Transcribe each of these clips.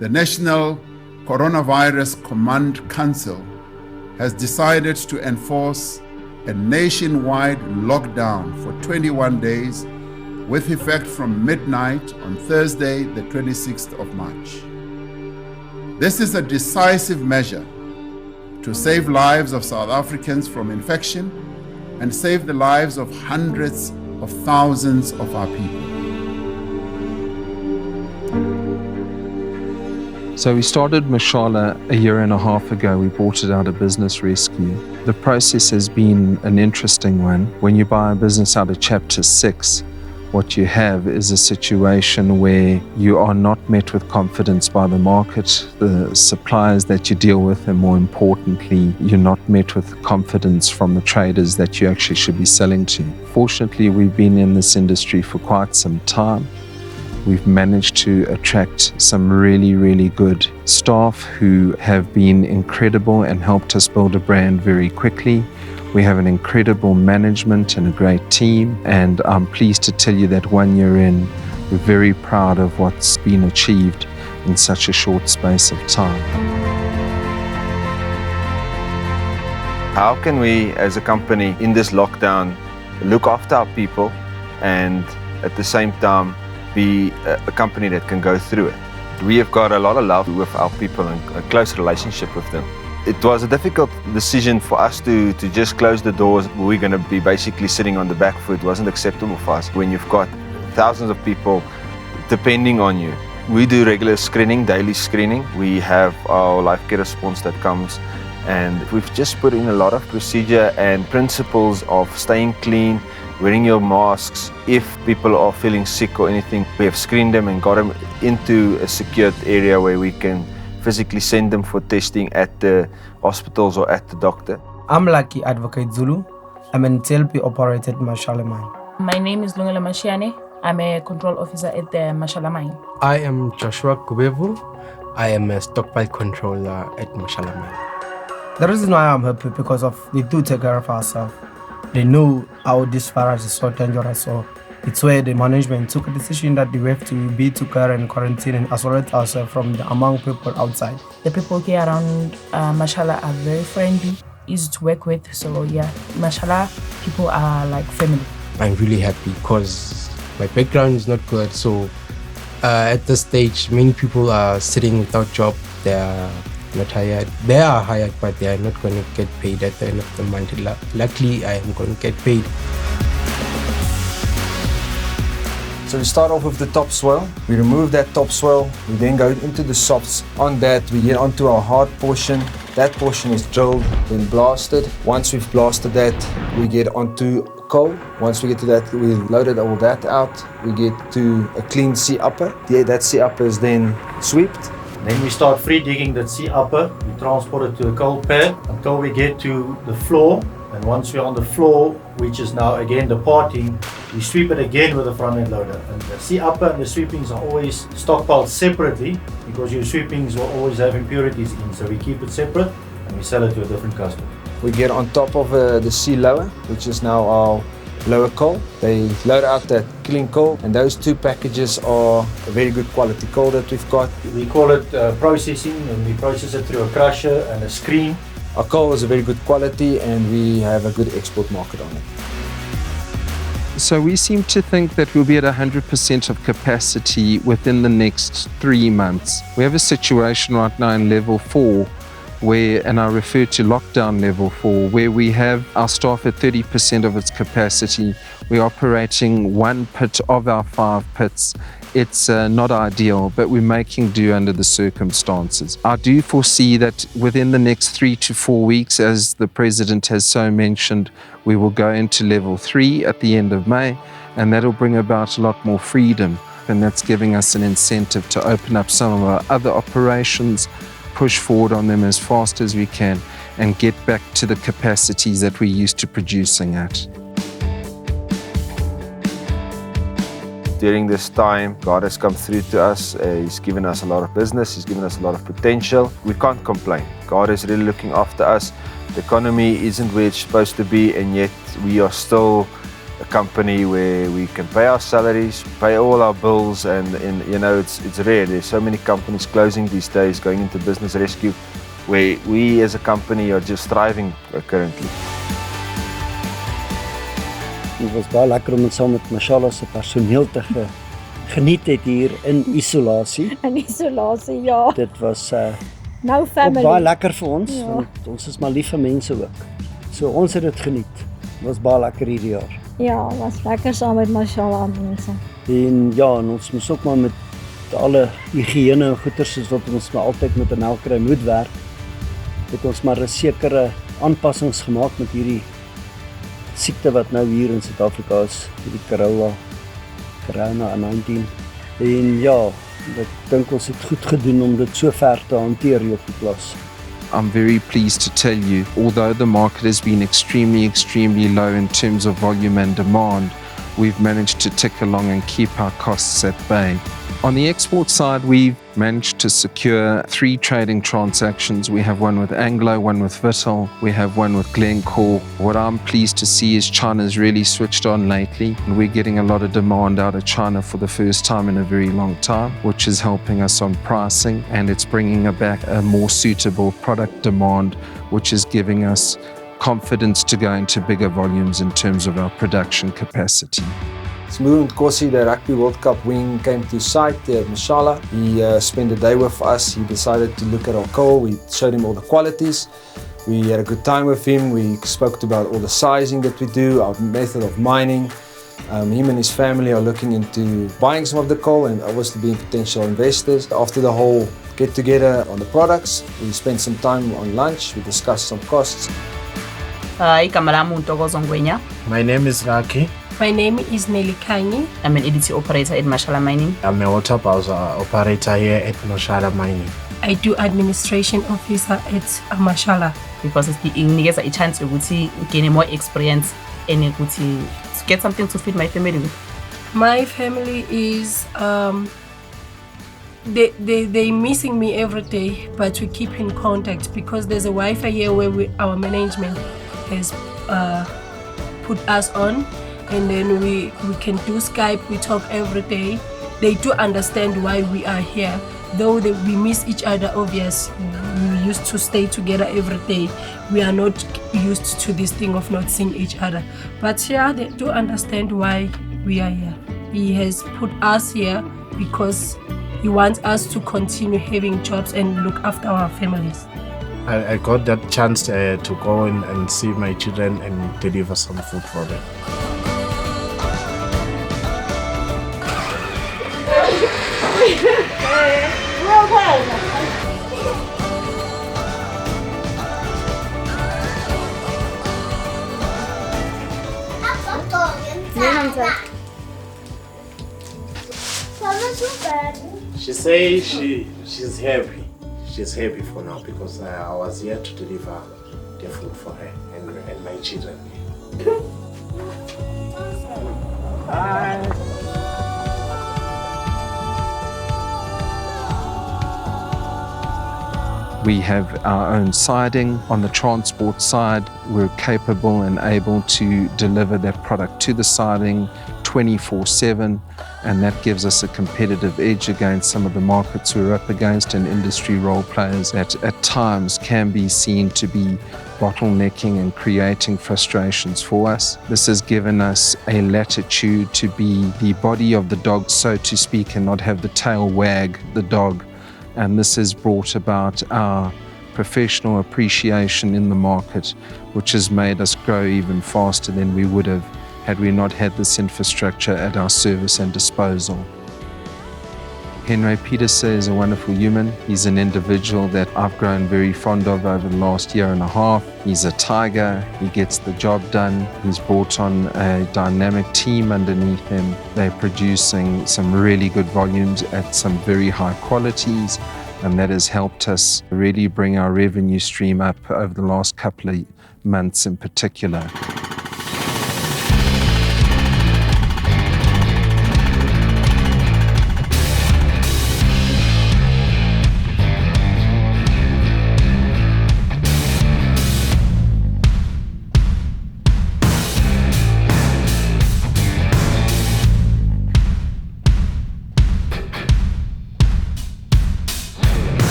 The National Coronavirus Command Council has decided to enforce a nationwide lockdown for 21 days with effect from midnight on Thursday, the 26th of March. This is a decisive measure to save lives of South Africans from infection and save the lives of hundreds of thousands of our people. So we started Mashala a year and a half ago. We bought it out of business rescue. The process has been an interesting one. When you buy a business out of Chapter 6, what you have is a situation where you are not met with confidence by the market, the suppliers that you deal with, and more importantly, you're not met with confidence from the traders that you actually should be selling to. Fortunately, we've been in this industry for quite some time. We've managed to attract some really, really good staff who have been incredible and helped us build a brand very quickly. We have an incredible management and a great team, and I'm pleased to tell you that 1 year in, we're very proud of what's been achieved in such a short space of time. How can we as a company in this lockdown look after our people and at the same time be a company that can go through it? We have got a lot of love with our people and a close relationship with them. It was a difficult decision for us to just close the doors. We're going to be basically sitting on the back foot. It wasn't acceptable for us when you've got thousands of people depending on you. We do regular screening, daily screening. We have our life care response that comes, and we've just put in a lot of procedure and principles of staying clean, wearing your masks. If people are feeling sick or anything, we have screened them and got them into a secured area where we can physically send them for testing at the hospitals or at the doctor. I'm Lucky Advocate Zulu. I'm an TLP operator at Mashala Mine. My name is Lungela Mashiane. I'm a control officer at the Mashala Mine. I am Joshua Kubevu. I am a stockpile controller at Mashala Mine. The reason why I'm happy because of they do take care of ourselves. They know how this virus is so dangerous, so it's where the management took a decision that we have to be together and quarantine and isolate ourselves from the among people outside. The people here around Mashala are very friendly, easy to work with. So yeah, Mashala people are like family. I'm really happy because my background is not good. So at this stage, many people are sitting without job. They are not hired. They are hired, but they are not going to get paid at the end of the month. Luckily, I am going to get paid. So we start off with the topsoil. We remove that topsoil. We then go into the softs. On that, we get onto our hard portion. That portion is drilled, then blasted. Once we've blasted that, we get onto coal. Once we get to that, we loaded all that out. We get to a clean sea upper. That sea upper is then swept. Then we start free digging that sea upper. We transport it to a coal pad until we get to the floor. And once we're on the floor, which is now again departing, we sweep it again with a front end loader. And the sea upper and the sweepings are always stockpiled separately because your sweepings will always have impurities in. So we keep it separate and we sell it to a different customer. We get on top of the sea lower, which is now our lower coal. They load out that clean coal, and those two packages are a very good quality coal that we've got. We call it processing, and we process it through a crusher and a screen. Our coal is a very good quality and we have a good export market on it. So we seem to think that we'll be at 100% of capacity within the next 3 months. We have a situation right now in level 4 where, and I refer to lockdown level 4, where we have our staff at 30% of its capacity. We're operating 1 pit of our 5 pits. It's not ideal, but we're making do under the circumstances. I do foresee that within the next 3 to 4 weeks, as the President has so mentioned, we will go into level 3 at the end of May, and that'll bring about a lot more freedom. And that's giving us an incentive to open up some of our other operations, push forward on them as fast as we can, and get back to the capacities that we're used to producing at. During this time, God has come through to us. He's given us a lot of business. He's given us a lot of potential. We can't complain. God is really looking after us. The economy isn't where it's supposed to be, and yet we are still a company where we can pay our salaries, pay all our bills, and you know, it's rare. There's so many companies closing these days, going into business rescue, where we as a company are just thriving currently. Het was baie lekker om dit saam met Mashala se personeel te geniet het hier in isolasie. In isolasie, ja. Dit was Nou ook family. baie lekker vir ons, Ja. want ons is maar lief vir mense ook. So ons het dit geniet. Dit was baie lekker hierdie jaar. Ja, was lekker saam met Mashala mense. En ja, en ons moes ook maar met alle higiëne en goeders soos wat ons maar altyd met 'n melkry moet werk, het ons maar 'n sekere aanpassings gemaak met hierdie siekte wat nou hier in Suid-Afrika is, hierdie corona-19. En ja, ek dink ons het goed gedoen om dit so ver te hanteer hier op die plaas. I'm very pleased to tell you, although the market has been extremely low in terms of volume and demand, we've managed to tick along and keep our costs at bay. On the export side, we've managed to secure 3 trading transactions. We have one with Anglo, one with Vittel, we have one with Glencore. What I'm pleased to see is China's really switched on lately, and we're getting a lot of demand out of China for the first time in a very long time, which is helping us on pricing, and it's bringing back a more suitable product demand, which is giving us confidence to go into bigger volumes in terms of our production capacity. Smooth Nkosi, the Rugby World Cup wing, came to site there at Mashala. He spent a day with us. He decided to look at our coal. We showed him all the qualities. We had a good time with him. We spoke about all the sizing that we do, our method of mining. Him and his family are looking into buying some of the coal and obviously being potential investors. After the whole get-together on the products, we spent some time on lunch. We discussed some costs. Igama lami uNtokozo Ngwenya. My name is Raki. My name is Nelly Kanyi. I'm an EDT operator at Mashala Mining. I'm a water bowser operator here at Mashala Mining. I do administration officer at Mashala. Because inikeza a chance ukuthi gain more experience and ukuthi to get something to feed my family with. My family is they missing me every day, but we keep in contact because there's a Wi-Fi here where our management has put us on, and then we can do Skype. We talk every day. They do understand why we are here, though we miss each other. Obvious, we used to stay together every day. We are not used to this thing of not seeing each other, but yeah, they do understand why we are here. He has put us here because he wants us to continue having jobs and look after our families. I got that chance to go in and see my children and deliver some food for them. She says she's happy. She's happy for now because I was here to deliver the food for her and my children. We have our own siding. On the transport side, we're capable and able to deliver that product to the siding 24/7, and that gives us a competitive edge against some of the markets we're up against and industry role players that at times can be seen to be bottlenecking and creating frustrations for us. This has given us a latitude to be the body of the dog, so to speak, and not have the tail wag the dog. And this has brought about our professional appreciation in the market, which has made us grow even faster than we would have had we not had this infrastructure at our service and disposal. Henry Peterson is a wonderful human. He's an individual that I've grown very fond of over the last year and a half. He's a tiger. He gets the job done. He's brought on a dynamic team underneath him. They're producing some really good volumes at some very high qualities, and that has helped us really bring our revenue stream up over the last couple of months in particular.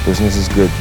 Business is good.